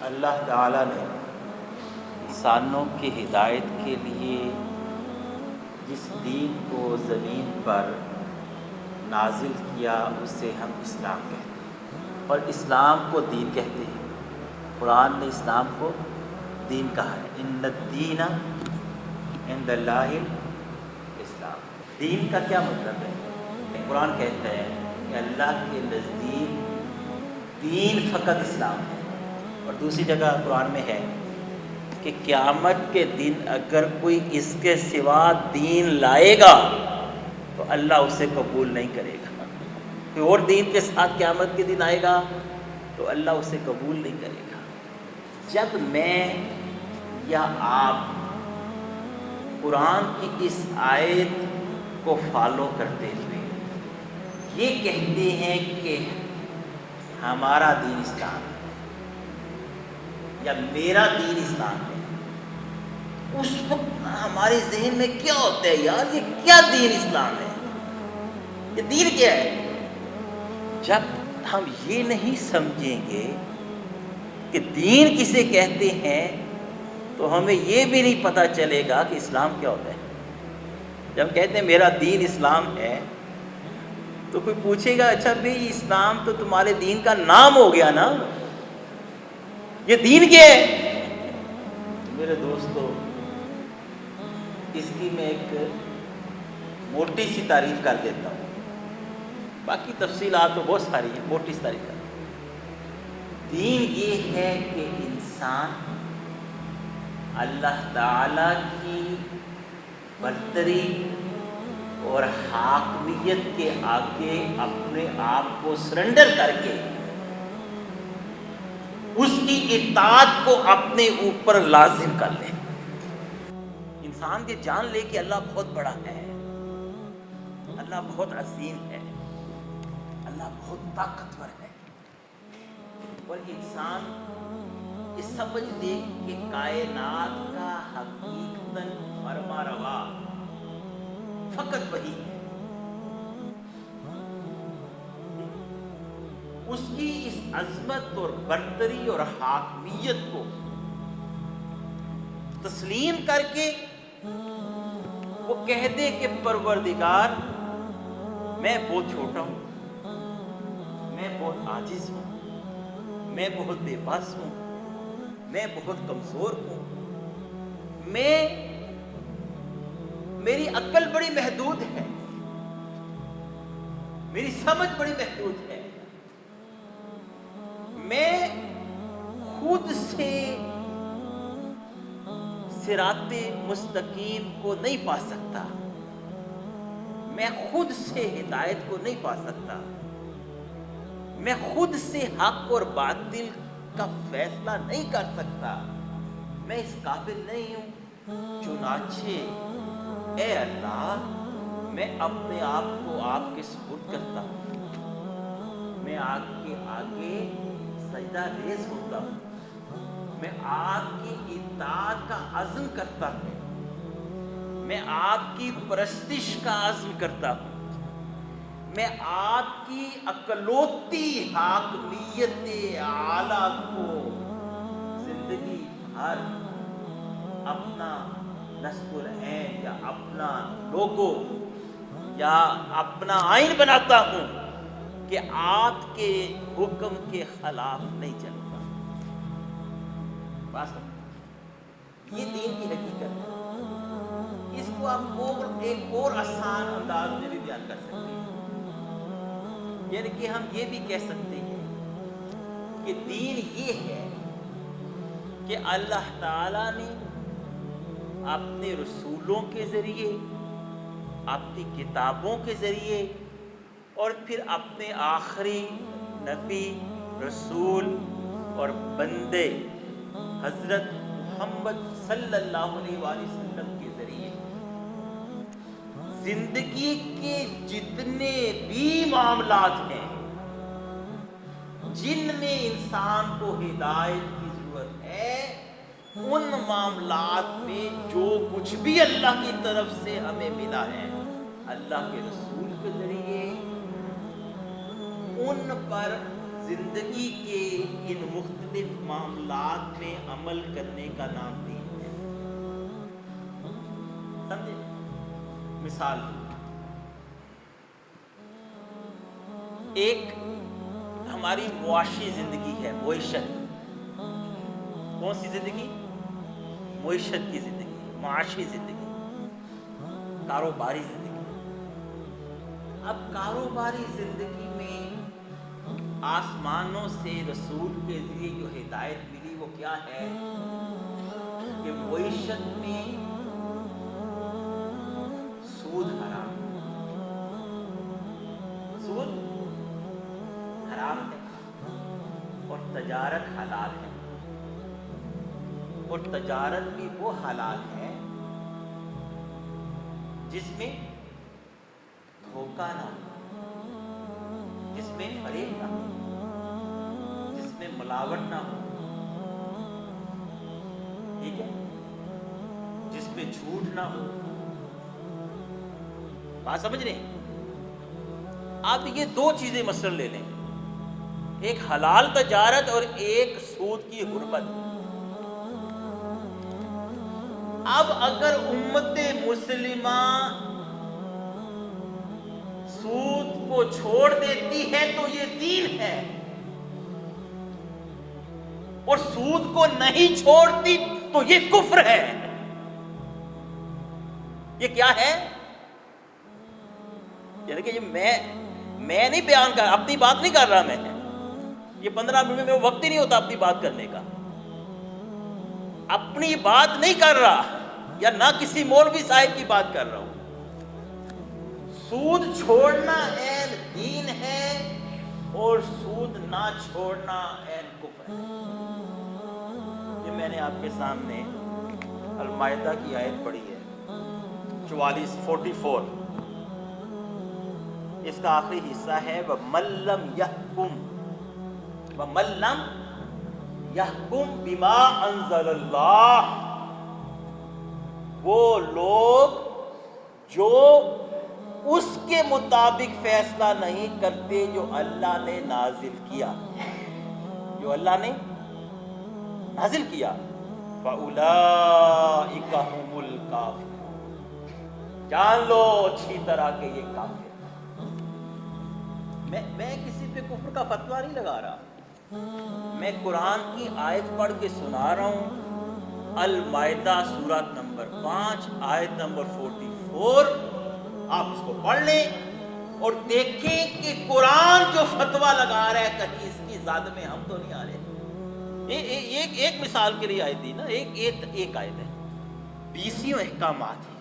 اللہ تعالیٰ نے انسانوں کی ہدایت کے لیے جس دین کو زمین پر نازل کیا اسے ہم اسلام کہتے ہیں، اور اسلام کو دین کہتے ہیں۔ قرآن نے اسلام کو دین کہا ہے، ان الدین عند اللہ الاسلام۔ دین کا کیا مطلب ہے؟ قرآن کہتا ہے کہ اللہ کے نزدیک دین فقط اسلام ہے، اور دوسری جگہ قرآن میں ہے کہ قیامت کے دن اگر کوئی اس کے سوا دین لائے گا تو اللہ اسے قبول نہیں کرے گا۔ کوئی اور دین کے ساتھ قیامت کے دن آئے گا تو اللہ اسے قبول نہیں کرے گا۔ جب میں یا آپ قرآن کی اس آیت کو فالو کرتے ہوئے یہ کہتے ہیں کہ ہمارا دین اسلام ہے یا میرا دین اسلام ہے، اس وقت ہمارے ذہن میں کیا ہوتا ہے؟ یار یہ کیا دین اسلام ہے، یہ دین کیا ہے؟ جب ہم یہ نہیں سمجھیں گے کہ دین کسے کہتے ہیں تو ہمیں یہ بھی نہیں پتہ چلے گا کہ اسلام کیا ہوتا ہے۔ جب ہم کہتے ہیں میرا دین اسلام ہے تو کوئی پوچھے گا اچھا بھئی اسلام تو تمہارے دین کا نام ہو گیا نا، یہ دین کیا ہے؟ میرے دوستو، اس کی میں ایک موٹی سی تعریف کر دیتا ہوں، باقی تفصیلات تو بہت ساری ہیں، موٹی سی تعریف کر دیتا ہوں۔ دین یہ ہے کہ انسان اللہ تعالیٰ کی برتری اور حاکمیت کے آگے اپنے آپ کو سرنڈر کر کے اس کی اطاعت کو اپنے اوپر لازم کر لے۔ انسان یہ جان لے کہ اللہ بہت بڑا ہے، اللہ بہت عظیم ہے، اللہ بہت طاقتور ہے، اور انسان یہ سمجھ لے کہ کائنات کا حقیقتاً فرما روا فقط وہی ہے۔ اس کی اس عظمت اور برتری اور حاکمیت کو تسلیم کر کے وہ کہہ دے کہ پروردگار میں بہت چھوٹا ہوں، میں بہت عاجز ہوں، میں بہت بے بس ہوں، میں بہت کمزور ہوں، میری عقل بڑی محدود ہے، میری سمجھ بڑی محدود ہے، میں خود سے صراط مستقیم کو نہیں پا سکتا، میں خود سے ہدایت کو نہیں پا سکتا، میں خود سے حق اور باطل کا فیصلہ نہیں کر سکتا، میں اس قابل نہیں ہوں۔ چنانچہ اے اللہ، میں اپنے آپ کو آپ کے سپرد کرتا ہوں، میں آپ کے آگے سجدہ ریز ہوتا ہوں، میں آپ کی اطاعت کا عزم کرتا ہوں، میں آپ کی پرستش کا عزم کرتا ہوں، میں آپ کی اکلوتی حاکمیت اعلیٰ کو زندگی بھر اپنا نصب العین یا اپنا لوگو یا اپنا آئین بناتا ہوں کہ آپ کے حکم کے خلاف نہیں چلوں گا۔ بس یہ دین کی حقیقت ہے۔ اس کو آپ ایک اور آسان انداز میں بھی بیان کر سکتے ہیں، یعنی کہ ہم یہ بھی کہہ سکتے ہیں کہ دین یہ ہے کہ اللہ تعالیٰ نے اپنے رسولوں کے ذریعے، اپنی کتابوں کے ذریعے، اور پھر اپنے آخری نبی، رسول اور بندے حضرت محمد صلی اللہ علیہ وآلہ وسلم کے ذریعے زندگی کے جتنے بھی معاملات ہیں جن میں انسان کو ہدایت کی ضرورت ہے، ان معاملات میں جو کچھ بھی اللہ کی طرف سے ہمیں ملا ہے اللہ کے رسول کے ذریعے ان پر زندگی کے ان مختلف معاملات میں عمل کرنے کا نام دین ہے. سمجھے؟ مثال ایک ہماری معاشی زندگی ہے، معیشت. کون سی زندگی؟ معیشت کی زندگی، معاشی زندگی، کاروباری زندگی. اب کاروباری زندگی میں آسمانوں سے رسول کے ذریعے جو ہدایت ملی وہ کیا ہے کہ معیشت میں سود حرام، سود حرام ہے اور تجارت حلال ہے. اور تجارت بھی وہ حلال ہے جس میں دھوکہ نہ ہو، جس میں فریب نہ ہو، جس میں ملاوٹ نہ ہو، ٹھیک ہے، جس میں جھوٹ نہ ہو. بات سمجھ رہے ہیں؟ آپ یہ دو چیزیں مثلاً لے لیں، ایک حلال تجارت اور ایک سود کی حرمت. اب اگر امت مسلمہ سود کو چھوڑ دیتی ہے تو یہ دین ہے، اور سود کو نہیں چھوڑتی تو یہ کفر ہے. یہ کیا ہے؟ یعنی کہ یہ میں نہیں بیان کر، اپنی بات نہیں کر رہا میں. یہ 15 منٹ میں وقت ہی نہیں ہوتا اپنی بات کرنے کا. اپنی بات نہیں کر رہا، یا نہ کسی مولوی صاحب کی بات کر رہا ہوں. سود چھوڑنا عین دین ہے اور سود نہ چھوڑنا عین کفر ہے. یہ میں نے آپ کے سامنے المائدہ کی آیت پڑھی ہے 44. اس کا آخری حصہ ہے وَمَن لَّمْ يَحْكُم بِمَا أَنزَلَ اللَّهُ. وہ لوگ جو اس کے مطابق فیصلہ نہیں کرتے جو اللہ نے نازل کیا، جو اللہ نے نازل کیا، فَأُولَٰئِكَ هُمُ الْكَافِرُونَ. جان لو اچھی طرح کہ یہ کافر. میں کسی پہ کفر کا فتویٰ نہیں لگا رہا، میں قرآن کی آیت پڑھ کے سنا رہا ہوں. المائدہ سورۃ نمبر 5 آیت نمبر 44. آپ اس کو پڑھ لیں اور دیکھیں کہ قرآن جو فتویٰ لگا رہا ہے کہیں اس کی زد میں ہم تو نہیں آ رہے. ایک مثال کے لیے آیت دی نا، ایک آیت ہے، 20 احکامات ہیں.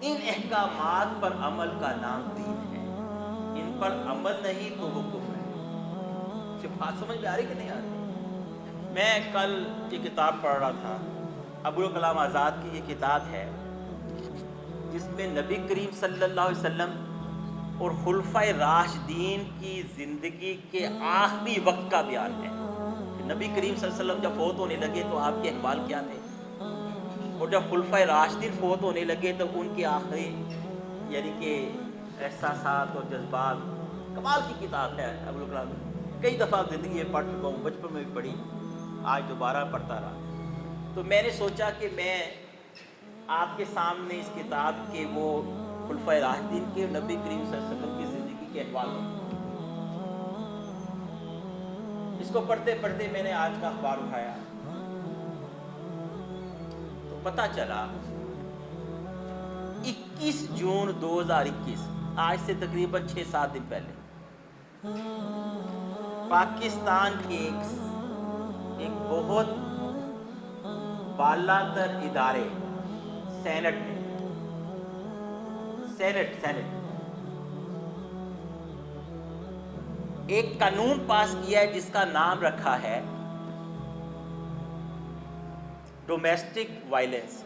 ان احکامات پر عمل کا نام دین ہے، ان پر عمل نہیں تو وہ کفر ہے. بات سمجھ میں آ رہی کہ نہیں آ رہی؟ میں کل یہ کتاب پڑھ رہا تھا، ابوالکلام آزاد کی یہ کتاب ہے جس میں نبی کریم صلی اللہ علیہ وسلم اور خلفائے راشدین کی زندگی کے آخری وقت کا بیان ہے. نبی کریم صلی اللہ علیہ وسلم جب فوت ہونے لگے تو آپ کے احوال کیا تھے، اور جب خلفائے راشدین فوت ہونے لگے تو ان کے آخری یعنی کہ احساسات اور جذبات. کمال کی کتاب ہے ابوالکلام. کئی دفعہ زندگی میں پڑھ چکا ہوں، بچپن میں بھی پڑھی، آج دوبارہ پڑھتا رہا. تو میں نے سوچا کہ میں آپ کے سامنے اس کتاب کے وہ خلفائے راشدین کے نبی کریم صلی اللہ علیہ وسلم کی زندگی کے احوال میں، اس کو پڑھتے پڑھتے میں نے آج کا اخبار اٹھایا تو پتہ چلا 21 جون 2021، آج سے تقریباً 6-7 دن پہلے، پاکستان کے ایک بہت بالا تر ادارے سینٹ ایک قانون پاس کیا ہے جس کا نام رکھا ہے ڈومیسٹک وائلنس،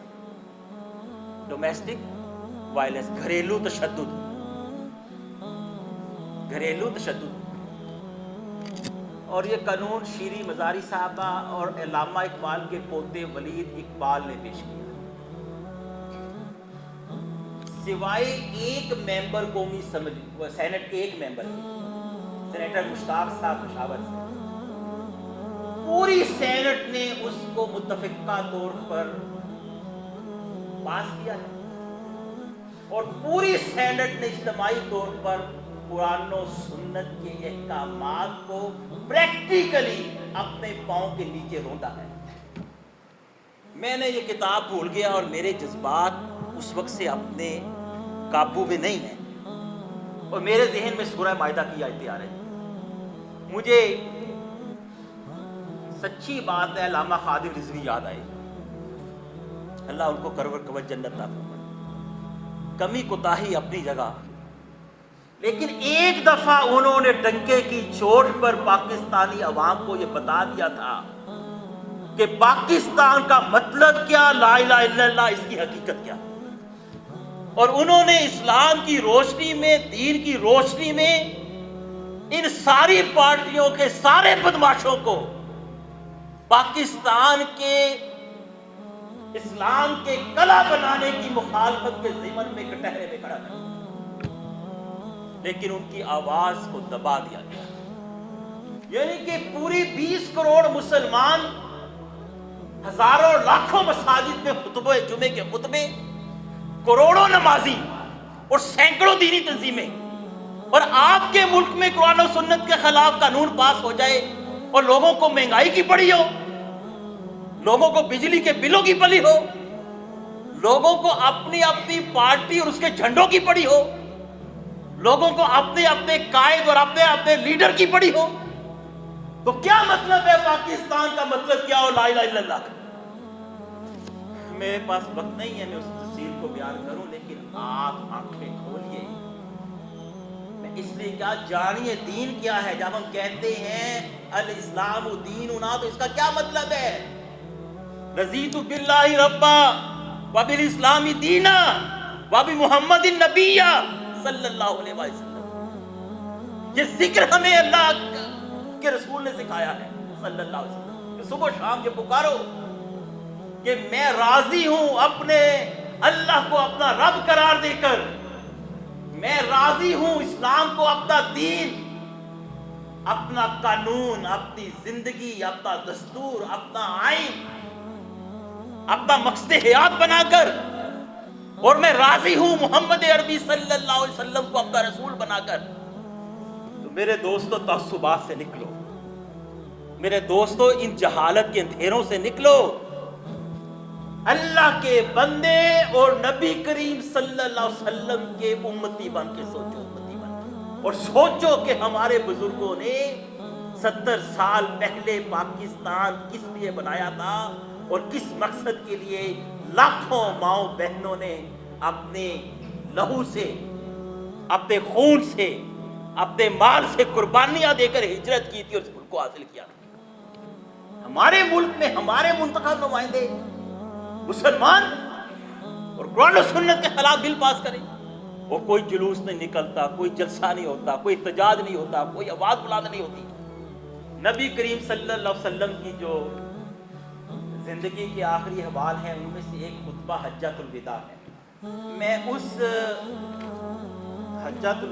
گھریلو تشدد. اور یہ قانون شیریں مزاری صاحبہ اور علامہ اقبال کے پوتے ولید اقبال نے پیش کیا. سوائے ایک ممبر قومی اسمبلی، سینٹ کے ایک ممبر سینیٹر مشتاق صاحب پشاور سے، پوری سینٹ نے اس کو متفقہ طور پر پاس کیا ہے، اور پوری سینٹ نے اجتماعی طور پر قرآن و سنت کے احکامات کو پریکٹیکلی اپنے پاؤں کے نیچے روندا ہے۔ میں نے یہ کتاب بھول گیا اور میرے جذبات اس وقت سے اپنے قابو میں نہیں ہیں، اور میرے ذہن میں سورہ مائدہ کی آیتیں آ رہی ہیں۔ مجھے سچی بات ہے علامہ خادم رضوی یاد آئی، اللہ ان کو کرور کور جنت عطا فرمائے۔ کمی کوتاہی اپنی جگہ، لیکن ایک دفعہ انہوں نے ڈنکے کی چوٹ پر پاکستانی عوام کو یہ بتا دیا تھا کہ پاکستان کا مطلب کیا، لا الہ الا اللہ اس کی حقیقت کیا، اور انہوں نے اسلام کی روشنی میں، دین کی روشنی میں ان ساری پارٹیوں کے سارے بدماشوں کو پاکستان کے اسلام کے کلا بنانے کی مخالفت کے ضمن میں کٹہرے میں کھڑا کر، لیکن ان کی آواز کو دبا دیا گیا۔ یعنی کہ پوری 20 کروڑ مسلمان، ہزاروں لاکھوں مساجد میں خطبے، جمعے کے خطبے، کروڑوں نمازی اور سینکڑوں دینی تنظیمیں، اور آپ کے ملک میں قرآن و سنت کے خلاف قانون پاس ہو جائے اور لوگوں کو مہنگائی کی پڑی ہو، لوگوں کو بجلی کے بلوں کی پڑی ہو، لوگوں کو اپنی اپنی پارٹی اور اس کے جھنڈوں کی پڑی ہو، لوگوں کو اپنے اپنے قائد اور اپنے اپنے لیڈر کی پڑی ہو، تو کیا مطلب ہے پاکستان کا مطلب کیا ہو لا الہ الا اللہ کا؟ میرے پاس وقت نہیں ہے میں اس تفصیل کو بیان کروں، لیکن آپ آنکھیں کھولیے۔ میں اس لیے کیا جانیے دین کیا ہے۔ جب ہم کہتے ہیں الاسلام دیننا، تو اس کا کیا مطلب ہے؟ رضیت باللہ ربا وبالاسلام دینا وبمحمد النبی صلی اللہ علیہ وسلم۔ یہ ذکر ہمیں اللہ کے رسول نے سکھایا ہے صلی اللہ علیہ وسلم کہ صبح شام یہ پکارو کہ میں راضی ہوں اپنے اللہ کو اپنا رب قرار دے کر، میں راضی ہوں اسلام کو اپنا دین، اپنا قانون، اپنی زندگی، اپنا دستور، اپنا آئین، اپنا مقصد حیات بنا کر، اور میں راضی ہوں محمد عربی صلی اللہ علیہ وسلم کو اپنا رسول بنا کر۔ تو میرے دوستو تعصبات سے نکلو، میرے دوستو ان جہالت کے اندھیروں سے نکلو، اللہ کے بندے اور نبی کریم صلی اللہ علیہ وسلم کے امتی بن کے سوچو، امتی بن کے، اور سوچو کہ ہمارے بزرگوں نے 70 سال پہلے پاکستان کس لیے بنایا تھا اور کس مقصد کے لیے لاکھوں ماؤں بہنوں نے اپنے لہو سے، اپنے خون سے، اپنے مال سے قربانیاں دے کر ہجرت کی تھی اور اس ملک کو حاصل کیا تھا۔ ہمارے ملک میں ہمارے منتخب نمائندے مسلمان اور قرآن و سنت کے خلاف بل پاس کریں، اور کوئی جلوس نہیں نکلتا، کوئی جلسہ نہیں ہوتا، کوئی احتجاج نہیں ہوتا، کوئی آواز بلند نہیں ہوتی۔ نبی کریم صلی اللہ علیہ وسلم کی جو زندگی کے آخری احوال ہیں ان میں سے ایک خطبہ حجۃ الوداع ہے۔ میں اس حجۃ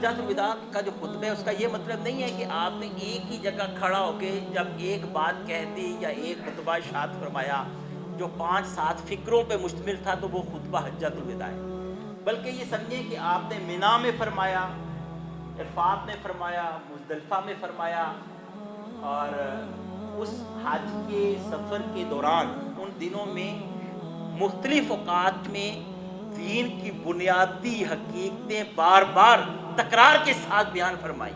الوداع کا جو خطبہ ہے اس کا یہ مطلب نہیں ہے کہ آپ نے ایک ہی جگہ کھڑا ہو کے جب ایک بات کہہ دی یا ایک خطبہ ارشاد فرمایا جو 5-7 فکروں پہ مشتمل تھا تو وہ خطبہ حجۃ الوداع ہے، بلکہ یہ سمجھیں کہ آپ نے منا میں فرمایا، عرفات میں فرمایا، مزدلفہ میں فرمایا، اور اس حج کے سفر کے دوران ان دنوں میں مختلف اوقات میں دین کی بنیادی حقیقتیں بار بار تکرار کے ساتھ بیان فرمائی،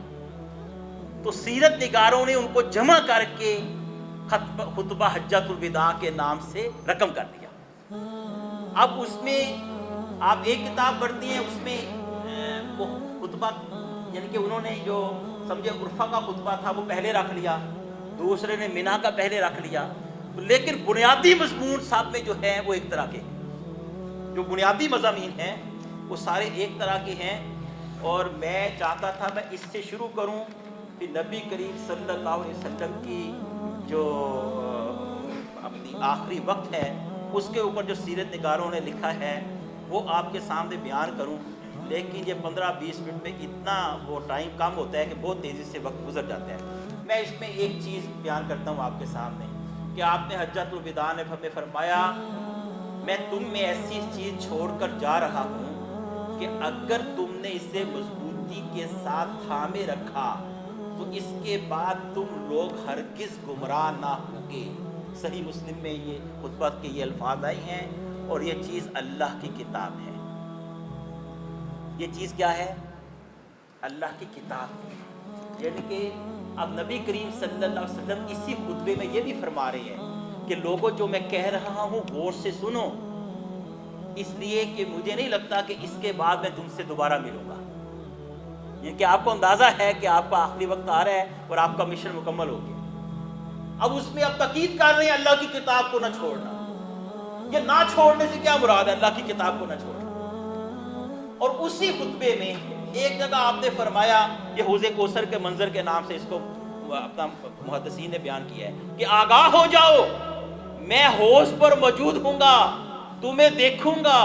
تو سیرت نگاروں نے ان کو جمع کر کے خطبہ حجۃ الوداع کے نام سے رقم کر دیا۔ اب اس میں آپ ایک کتاب پڑھتی ہیں، اس میں وہ خطبہ یعنی کہ انہوں نے جو سمجھے عرفہ کا خطبہ تھا وہ پہلے رکھ لیا، دوسرے نے منا کا پہلے رکھ لیا، لیکن بنیادی مضمون ساتھ میں جو ہے وہ ایک طرح کے، جو بنیادی مضامین ہیں وہ سارے ایک طرح کے ہیں۔ اور میں چاہتا تھا میں اس سے شروع کروں کہ نبی کریم صلی اللہ علیہ وسلم کی جو اپنی آخری وقت ہے اس کے اوپر جو سیرت نگاروں نے لکھا ہے وہ آپ کے سامنے بیان کروں، لیکن یہ 15-20 منٹ میں اتنا وہ ٹائم کم ہوتا ہے کہ بہت تیزی سے وقت گزر جاتا ہے۔ میں اس میں ایک چیز بیان کرتا ہوں آپ کے سامنے کہ آپ نے حجۃ الوداع میں ہمیں فرمایا میں تم میں ایسی چیز چھوڑ کر جا رہا ہوں کہ اگر تم نے اسے مضبوطی کے ساتھ تھامے رکھا تو اس کے بعد تم لوگ ہرگز گمراہ نہ ہوگے۔ صحیح مسلم میں یہ خطبہ کے یہ الفاظ آئے ہیں، اور یہ چیز اللہ کی کتاب ہے۔ یہ چیز کیا ہے؟ اللہ کی کتاب۔ یعنی کہ اب نبی کریم صلی اللہ علیہ وسلم اسی خطبے میں یہ بھی فرما رہے ہیں کہ لوگوں جو میں کہہ رہا ہوں غور سے سنو، اس لیے کہ مجھے نہیں لگتا کہ اس کے بعد میں تم سے دوبارہ ملوں گا۔ یہ کہ آپ کو اندازہ ہے کہ آپ کا آخری وقت آ رہا ہے اور آپ کا مشن مکمل ہو گیا۔ اب اس میں اب تاکید کر رہے ہیں اللہ کی کتاب کو نہ چھوڑنا۔ یہ نہ چھوڑنے سے کیا مراد ہے؟ اللہ کی کتاب کو نہ چھوڑنا۔ اور اسی خطبے میں ایک جگہ آپ نے فرمایا، یہ حوض کوثر کے منظر کے نام سے اس کو اپنا محدثین نے بیان کیا ہے کہ آگاہ ہو جاؤ، میں حوض پر موجود ہوں گا، تمہیں دیکھوں گا،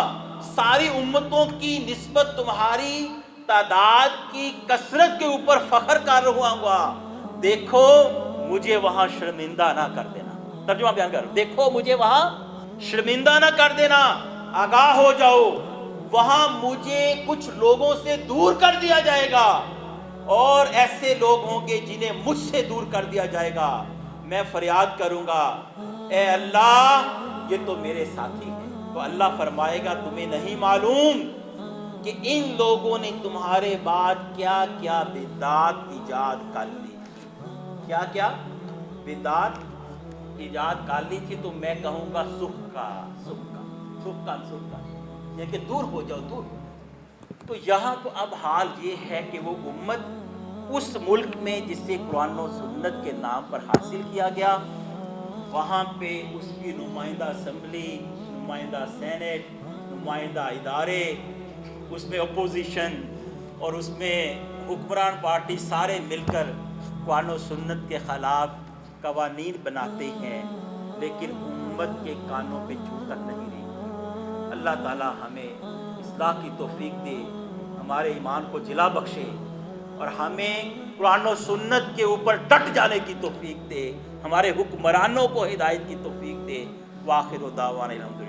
ساری امتوں کی نسبت تمہاری تعداد کی کثرت کے اوپر فخر کر رہا ہوں گا، دیکھو مجھے وہاں شرمندہ نہ کر دینا۔ ترجمہ بیان کر، دیکھو مجھے وہاں شرمندہ نہ کر دینا، آگاہ ہو جاؤ، وہاں مجھے کچھ لوگوں سے دور کر دیا جائے گا اور ایسے لوگ ہوں گے جنہیں مجھ سے دور کر دیا جائے گا۔ میں فریاد کروں گا اے اللہ یہ تو میرے ساتھی ہیں، تو اللہ فرمائے گا تمہیں نہیں معلوم کہ ان لوگوں نے تمہارے بعد کیا کیا بدعات ایجاد کر لی، کیا کیا بدعات ایجاد کر لی تھی۔ تو میں کہوں گا سکا یہ کہ دور ہو جاؤ، دور۔ تو یہاں تو اب حال یہ ہے کہ وہ امت اس ملک میں جسے قرآن و سنت کے نام پر حاصل کیا گیا، وہاں پہ اس کی نمائندہ اسمبلی، نمائندہ سینٹ، نمائندہ ادارے، اس میں اپوزیشن اور اس میں حکمران پارٹی سارے مل کر قرآن و سنت کے خلاف قوانین بناتے ہیں، لیکن امت کے کانوں پہ چھو کر نہیں رہی۔ اللہ تعالی ہمیں اصلاح کی توفیق دے، ہمارے ایمان کو جلا بخشے اور ہمیں قرآن و سنت کے اوپر ڈٹ جانے کی توفیق دے، ہمارے حکمرانوں کو ہدایت کی توفیق دے۔ وآخر دعوانا الحمدللہ۔